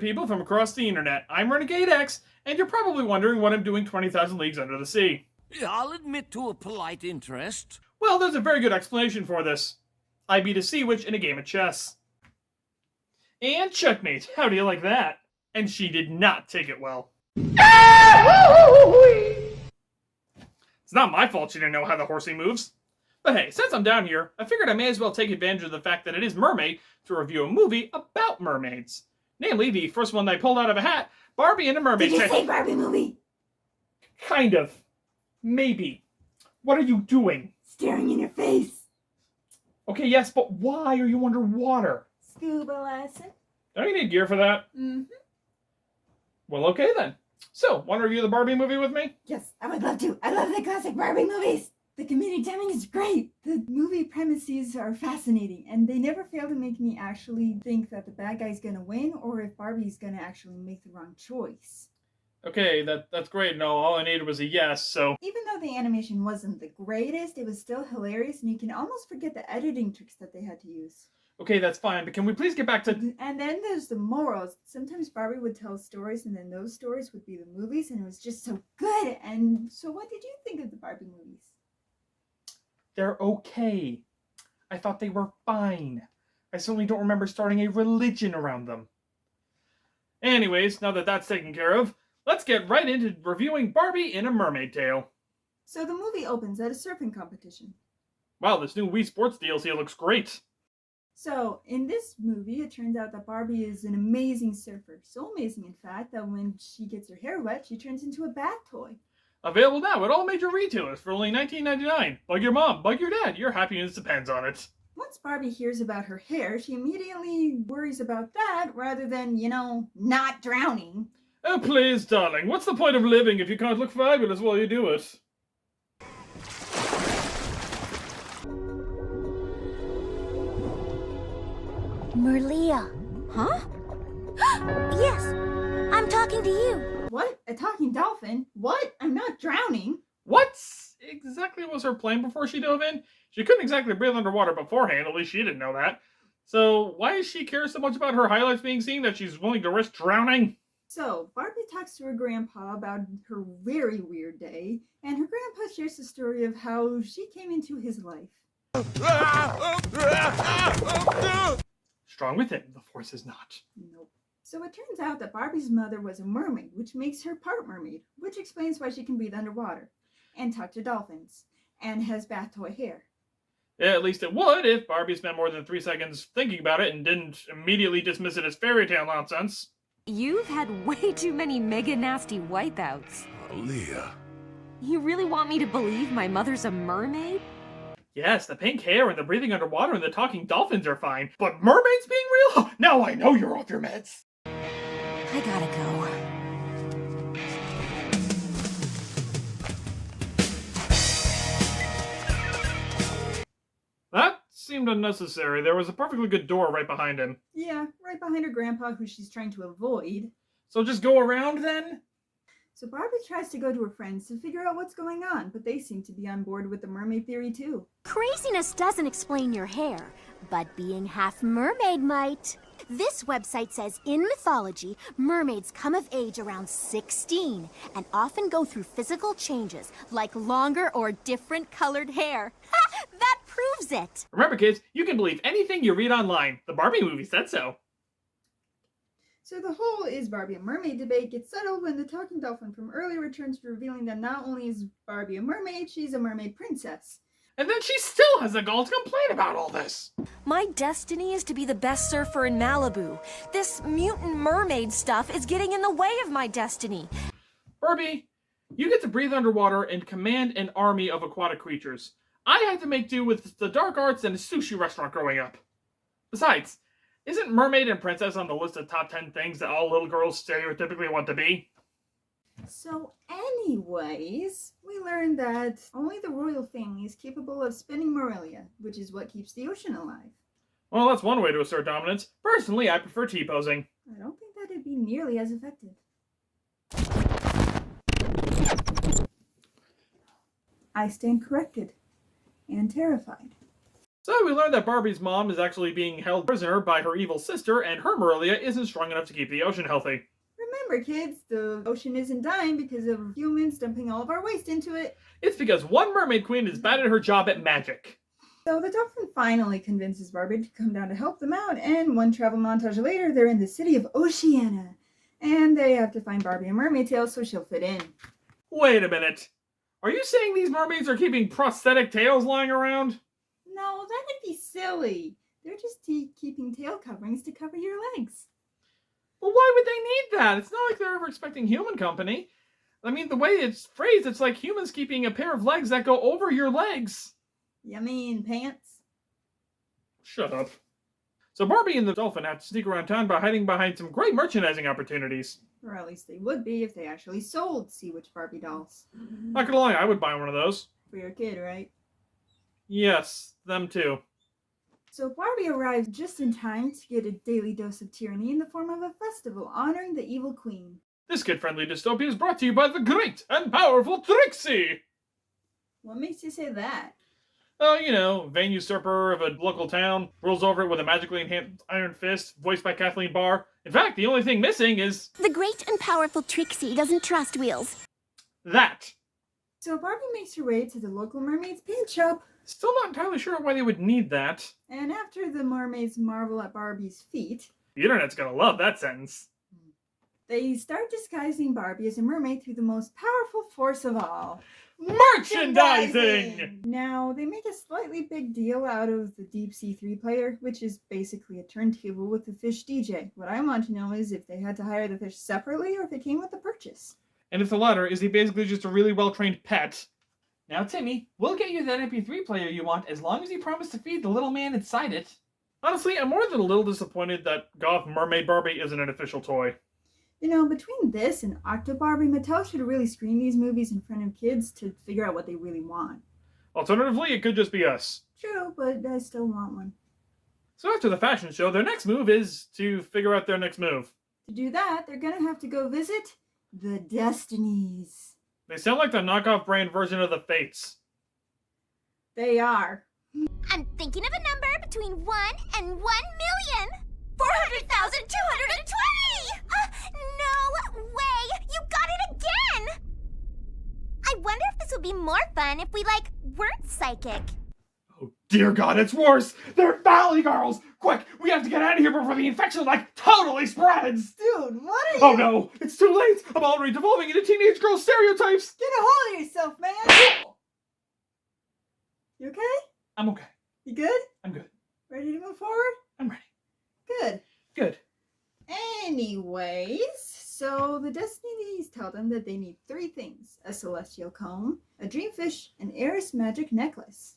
people from across the internet. I'm R3negade, and you're probably wondering what I'm doing 20,000 leagues under the sea. I'll admit to a polite interest. Well, there's a very good explanation for this. I beat a sea witch in a game of chess. And checkmate. How do you like that? And she did not take it well. It's not my fault she didn't know how the horsey moves. But hey, since I'm down here, I figured I may as well take advantage of the fact that it is Mermay to review a movie about mermaids. Namely, the first one that I pulled out of a hat, Barbie and a Mermaid. Did you say Barbie movie? Kind of. Maybe. What are you doing? Staring in your face. Okay, yes, but why are you underwater? Scuba lesson. Don't you need gear for that? Mm-hmm. Well, okay then. So, want to review the Barbie movie with me? Yes, I would love to. I love the classic Barbie movies. The comedic timing is great. The movie premises are fascinating, and they never fail to make me actually think that the bad guy's gonna win, or if Barbie's gonna actually make the wrong choice. Okay, that's great. No, all I needed was a yes, so... Even though the animation wasn't the greatest, it was still hilarious, and you can almost forget the editing tricks that they had to use. Okay, that's fine, but can we please get back to... And then there's the morals. Sometimes Barbie would tell stories, and then those stories would be the movies, and it was just so good. And so what did you think of the Barbie movies? They're okay. I thought they were fine. I certainly don't remember starting a religion around them. Anyways, now that that's taken care of, let's get right into reviewing Barbie in a Mermaid Tale. So the movie opens at a surfing competition. Wow, this new Wii Sports DLC looks great. So in this movie, it turns out that Barbie is an amazing surfer. So amazing, in fact, that when she gets her hair wet, she turns into a bath toy. Available now at all major retailers for only $19.99. Bug your mom, bug your dad, your happiness depends on it. Once Barbie hears about her hair, she immediately worries about that rather than, not drowning. Oh, please, darling, what's the point of living if you can't look fabulous while you do it? Merlia. Huh? Yes, I'm talking to you. What? A talking dolphin? What? I'm not drowning. What exactly was her plan before she dove in? She couldn't exactly breathe underwater beforehand, at least she didn't know that. So why does she care so much about her highlights being seen that she's willing to risk drowning? So, Barbie talks to her grandpa about her very weird day, and her grandpa shares the story of how she came into his life. Strong within, the force is not. Nope. So it turns out that Barbie's mother was a mermaid, which makes her part mermaid, which explains why she can breathe underwater, and talk to dolphins, and has bath toy hair. Yeah, at least it would if Barbie spent more than 3 seconds thinking about it and didn't immediately dismiss it as fairy tale nonsense. You've had way too many mega nasty wipeouts. Leah. You really want me to believe my mother's a mermaid? Yes, the pink hair and the breathing underwater and the talking dolphins are fine, but mermaids being real? Now I know you're off your meds. I gotta go. That seemed unnecessary. There was a perfectly good door right behind him. Yeah, right behind her grandpa, who she's trying to avoid. So just go around then? So Barbie tries to go to her friends to figure out what's going on, but they seem to be on board with the mermaid theory too. Craziness doesn't explain your hair, but being half mermaid might. This website says in mythology, mermaids come of age around 16 and often go through physical changes like longer or different colored hair. Ha! That proves it! Remember, kids, you can believe anything you read online. The Barbie movie said so. So the whole is Barbie a mermaid debate gets settled when the talking dolphin from earlier returns, revealing that not only is Barbie a mermaid, she's a mermaid princess. And then she still has the gall to complain about all this. My destiny is to be the best surfer in Malibu. This mutant mermaid stuff is getting in the way of my destiny. Barbie, you get to breathe underwater and command an army of aquatic creatures. I had to make do with the dark arts and a sushi restaurant growing up. Besides, isn't mermaid and princess on the list of top 10 things that all little girls stereotypically want to be? So anyways, we learned that only the royal family is capable of spinning Morelia, which is what keeps the ocean alive. Well, that's one way to assert dominance. Personally, I prefer T-posing. I don't think that'd be nearly as effective. I stand corrected and terrified. So we learned that Barbie's mom is actually being held prisoner by her evil sister, and her Marilia isn't strong enough to keep the ocean healthy. Remember, kids, the ocean isn't dying because of humans dumping all of our waste into it. It's because one mermaid queen is bad at her job at magic. So the dolphin finally convinces Barbie to come down to help them out, and one travel montage later, they're in the city of Oceania. And they have to find Barbie a mermaid tail so she'll fit in. Wait a minute. Are you saying these mermaids are keeping prosthetic tails lying around? No, that'd be silly. They're just keeping tail coverings to cover your legs. Well, why would they need that? It's not like they're ever expecting human company. I mean, the way it's phrased, it's like humans keeping a pair of legs that go over your legs. You mean pants? Shut up. So Barbie and the dolphin have to sneak around town by hiding behind some great merchandising opportunities. Or at least they would be if they actually sold See Which Barbie dolls. Not gonna lie, I would buy one of those. For your kid, right? Yes, them too. So Barbie arrives just in time to get a daily dose of tyranny in the form of a festival honoring the evil queen. This kid-friendly dystopia is brought to you by the great and powerful Trixie! What makes you say that? Oh, you know, vain usurper of a local town, rules over it with a magically enhanced iron fist, voiced by Kathleen Barr. In fact, the only thing missing is... The great and powerful Trixie doesn't trust wheels. that. So Barbie makes her way to the local mermaid's paint shop. Still not entirely sure why they would need that. And after the mermaids marvel at Barbie's feet, The internet's gonna love that sentence. they start disguising Barbie as a mermaid through the most powerful force of all. Merchandising! Now, they make a slightly big deal out of the Deep Sea 3 player, which is basically a turntable with a fish DJ. What I want to know is if they had to hire the fish separately or if it came with the purchase. And if the latter, is he basically just a really well-trained pet? Now, Timmy, we'll get you that MP3 player you want as long as you promise to feed the little man inside it. Honestly, I'm more than a little disappointed that Goth Mermaid Barbie isn't an official toy. You know, between this and Octo Barbie, Mattel should really screen these movies in front of kids to figure out what they really want. Alternatively, it could just be us. True, but I still want one. So after the fashion show, their next move is to figure out their next move. To do that, they're gonna have to go visit the Destinies. They sound like the knockoff brand version of the Fates. They are. I'm thinking of a number between 1 and 1,400,220! No way! You got it again! I wonder if this would be more fun if we, weren't psychic. Oh dear God, it's worse! They're Valley Girls! Quick, we have to get out of here before the infection, totally spreads! Dude, what are you? Oh no, it's too late! I'm already devolving into teenage girl stereotypes! Get a hold of yourself, man! You okay? I'm okay. You good? I'm good. Ready to move forward? I'm ready. Good. Good. Anyways, so the Destinies tell them that they need 3 things: a celestial comb, a dreamfish, an Eris magic necklace.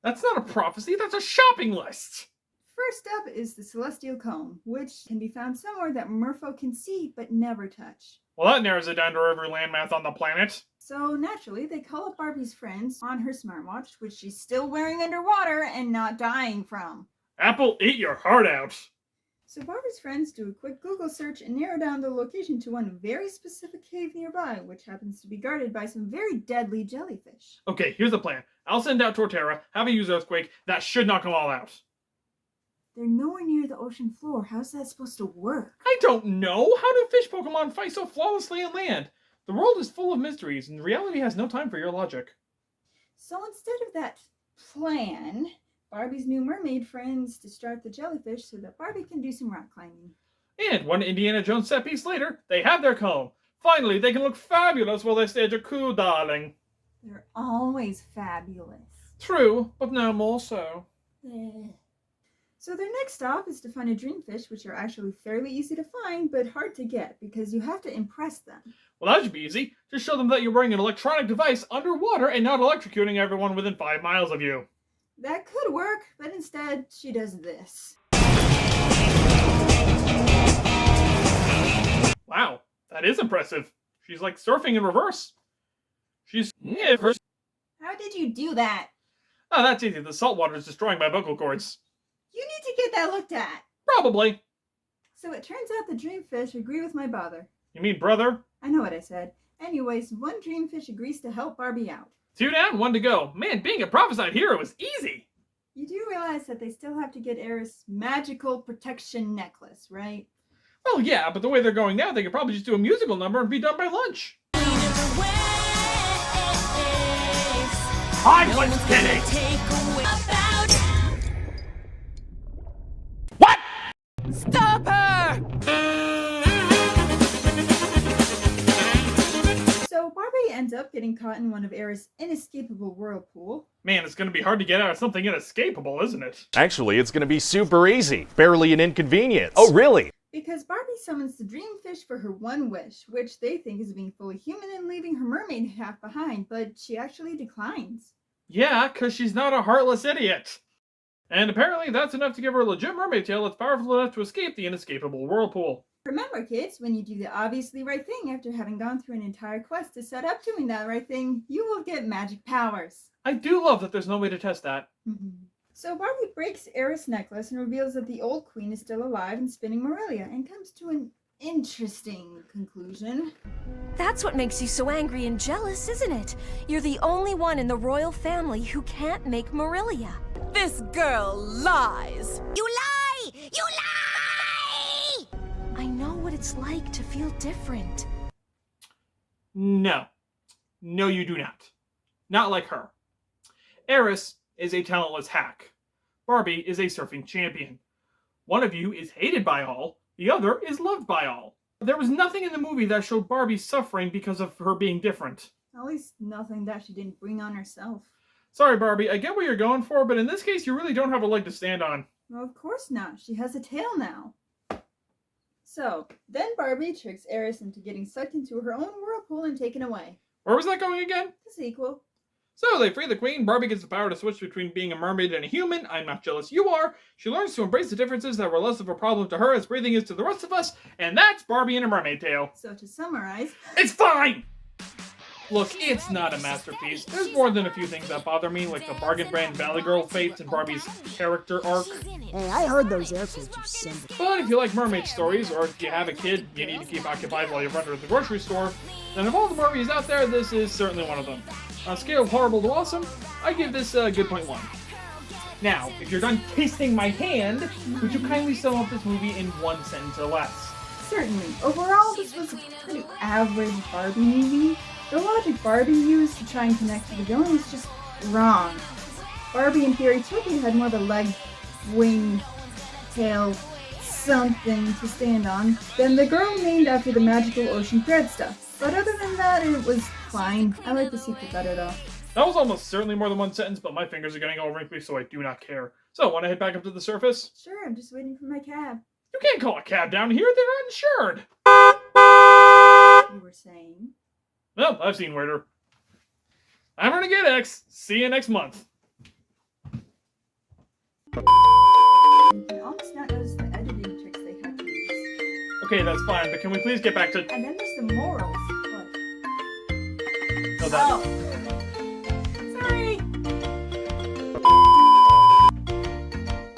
That's not a prophecy, that's a shopping list! First up is the celestial comb, which can be found somewhere that Merfolk can see but never touch. Well, that narrows it down to every landmass on the planet. So naturally, they call up Barbie's friends on her smartwatch, which she's still wearing underwater and not dying from. Apple, eat your heart out! So Barbie's friends do a quick Google search and narrow down the location to one very specific cave nearby, which happens to be guarded by some very deadly jellyfish. Okay, here's the plan. I'll send out Torterra, have a use Earthquake, that should knock them all out. They're nowhere near the ocean floor. How's that supposed to work? I don't know! How do fish Pokemon fight so flawlessly in land? The world is full of mysteries, and reality has no time for your logic. So instead of that plan, Barbie's new mermaid friends distract the jellyfish so that Barbie can do some rock climbing. And one Indiana Jones set piece later, they have their comb. Finally, they can look fabulous while they stage a coup, darling. They're always fabulous. True, but now more so. So their next stop is to find a dreamfish, which are actually fairly easy to find, but hard to get because you have to impress them. Well, that should be easy. Just show them that you're wearing an electronic device underwater and not electrocuting everyone within 5 miles of you. That could work, but instead she does this. Wow, that is impressive. She's like surfing in reverse. She's never. How did you do that? Oh, that's easy. The salt water is destroying my vocal cords. You need to get that looked at. Probably. So it turns out the dreamfish agree with my bother. You mean brother? I know what I said. Anyways, one dreamfish agrees to help Barbie out. 2 down, 1 to go. Man, being a prophesied hero is easy. You do realize that they still have to get Eris' magical protection necklace, right? Well, yeah, but the way they're going now, they could probably just do a musical number and be done by lunch. I was kidding! What? Stop her! So Barbie ends up getting caught in one of Eris' inescapable whirlpool. Man, it's gonna be hard to get out of something inescapable, isn't it? Actually, it's gonna be super easy. Barely an inconvenience. Oh, really? Because Barbie summons the dreamfish for her one wish, which they think is being fully human and leaving her mermaid half behind, but she actually declines. Yeah, because she's not a heartless idiot. And apparently that's enough to give her a legit mermaid tail that's powerful enough to escape the inescapable whirlpool. Remember, kids, when you do the obviously right thing after having gone through an entire quest to set up doing that right thing, you will get magic powers. I do love that there's no way to test that. So Barbie breaks Eris' necklace and reveals that the old queen is still alive and spinning Morelia, and comes to an interesting conclusion. That's what makes you so angry and jealous, isn't it? You're the only one in the royal family who can't make Morelia. This girl lies! You lie! You lie! I know what it's like to feel different. No. No, you do not. Not like her. Eris is a talentless hack. Barbie is a surfing champion. One of you is hated by all, the other is loved by all. There was nothing in the movie that showed Barbie suffering because of her being different. At least nothing that she didn't bring on herself. Sorry, Barbie, I get what you're going for, but in this case, you really don't have a leg to stand on. Well, of course not. She has a tail now. So, then Barbie tricks Eris into getting sucked into her own whirlpool and taken away. Where was that going again? The sequel. So they free the queen. Barbie gets the power to switch between being a mermaid and a human. I'm not jealous, you are. She learns to embrace the differences that were less of a problem to her as breathing is to the rest of us. And that's Barbie in a mermaid tail. So to summarize, It's fine! Look, it's not a masterpiece. There's more than a few things that bother me, like the bargain brand Valley Girl fates and Barbie's character arc. Hey, I heard those air filters send. But if you like mermaid stories, or if you have a kid you need to keep occupied while you run to the grocery store, then of all the movies out there, this is certainly one of them. On a scale of horrible to awesome, I give this a good 0.1. Now, if you're done tasting my hand, would you kindly sum up this movie in one sentence or less? certainly, overall this was a pretty average Barbie movie. The logic Barbie used to try and connect to the villain was just wrong. Barbie, in theory, totally had more of a leg, wing, tail, something to stand on than the girl named after the magical ocean thread stuff. But other than that, it was fine. I like the sequel better though. That was almost certainly more than one sentence, but my fingers are getting all wrinkly, so I do not care. So, want to head back up to the surface? Sure, I'm just waiting for my cab. You can't call a cab down here, they're uninsured! You were saying? Well, I've seen weirder. I'm R3negade. See you next month. You can almost not notice the editing tricks they had to use. Okay, that's fine, but can we please get back to... And then there's the morals. What? No, that... Oh! Sorry!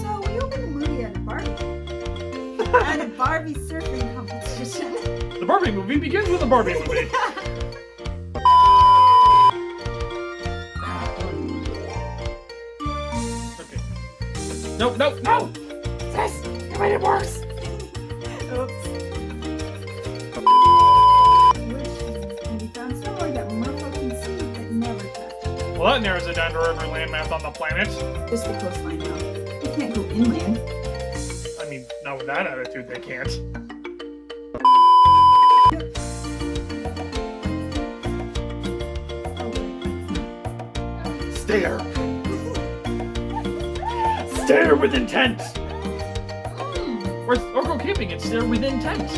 So, we opened the movie at a Barbie. At a Barbie surfing competition. The Barbie movie begins with a Barbie movie. Okay. No, no, no! This! You made it worse! Oops. Which can be found somewhere that Merfolk can see but never touch. Well, that narrows it down to every landmass on the planet. Just the coastline though. You can't go inland. I mean, not with that attitude, they can't. Stare! Stare with intent! Or go camping and stare with intent!